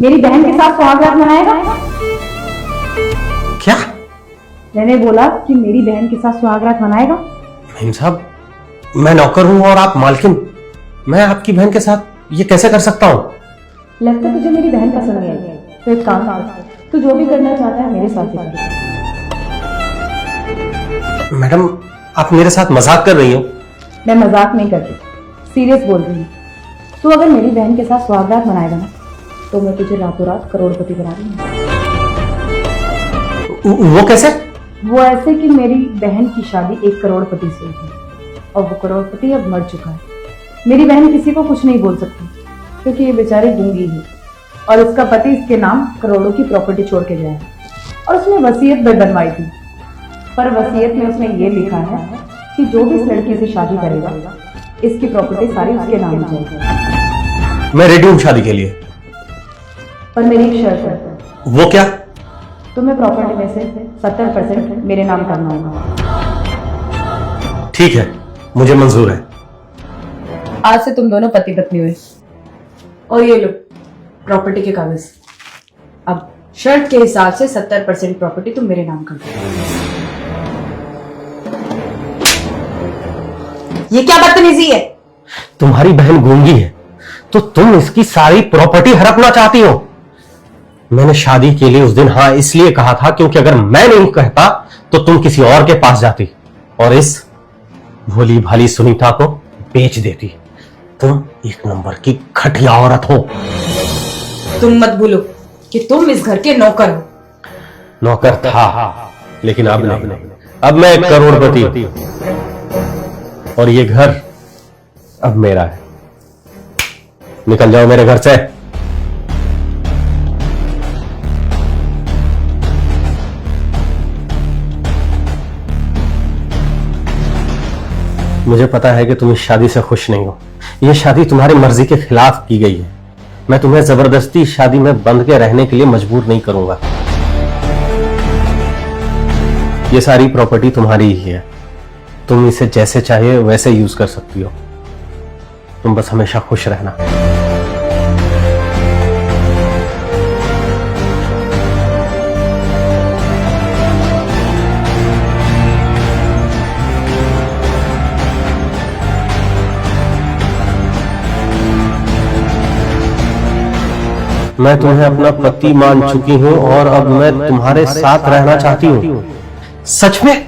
मेरी बहन के साथ सुहागरात मनाएगा? क्या? मैंने बोला कि मेरी बहन के साथ सुहागरात मनाएगा। मेम साहब, मैं नौकर हूं और आप मालकिन। मैं आपकी बहन के साथ ये कैसे कर सकता हूं? लगता है तुझे मेरी बहन पसंद नहीं है, तो एक काम कर, तू जो भी करना चाहता है मेरे साथ कर। मैडम, आप मेरे साथ मजाक कर रही हो? मैं मजाक नहीं करती, सीरियस बोल रही हूँ। तू अगर मेरी बहन के साथ सुहागरात मनाएगा ना, तो मैं तुझे रातों रात करोड़पति बना दूंगी। वो कैसे? वो ऐसे कि मेरी बहन की शादी एक करोड़पति से हुई थी और वो करोड़पति अब मर चुका है। मेरी बहन किसी को कुछ नहीं बोल सकती क्योंकि ये बेचारी गूंगी है और इसका पति इसके नाम करोड़ों की प्रॉपर्टी छोड़ के गया है और उसने वसीयत भी बनवाई थी, पर वसीयत में उसने ये लिखा है कि जो भी इस लड़की से शादी करेगा इसकी प्रॉपर्टी सारी उसके नाम हो जाएगी। मैं रेडी हूं शादी के लिए, पर मेरी एक शर्त है। वो क्या? तुम्हें प्रॉपर्टी में से 70% मेरे नाम करना होगा। ठीक है, मुझे मंजूर है। आज से तुम दोनों पति पत्नी हुए और ये लो प्रॉपर्टी के कागज। अब शर्त के हिसाब से 70% प्रॉपर्टी तुम मेरे नाम कर दो। ये क्या बदतमीजी है? तुम्हारी बहन गूंगी है तो तुम इसकी सारी प्रॉपर्टी हड़पना चाहती हो? मैंने शादी के लिए उस दिन हाँ इसलिए कहा था क्योंकि अगर मैं नहीं कहता तो तुम किसी और के पास जाती और इस भोली भाली सुनीता को बेच देती। तुम एक नंबर की घटिया औरत हो। तुम मत भूलो कि तुम इस घर के नौकर हो। नौकर था, लेकिन अब नहीं। अब मैं एक करोड़पति हूं और ये घर अब मेरा है। निकल जाओ मेरे घर से। मुझे पता है कि तुम इस शादी से खुश नहीं हो। यह शादी तुम्हारी मर्जी के खिलाफ की गई है। मैं तुम्हें जबरदस्ती इस शादी में बंध के रहने के लिए मजबूर नहीं करूंगा। यह सारी प्रॉपर्टी तुम्हारी ही है। तुम इसे जैसे चाहे वैसे यूज कर सकती हो। तुम बस हमेशा खुश रहना। मैं तुम्हें अपना पति मान चुकी हूं और अब मैं तुम्हारे साथ रहना चाहती हूं। सच में?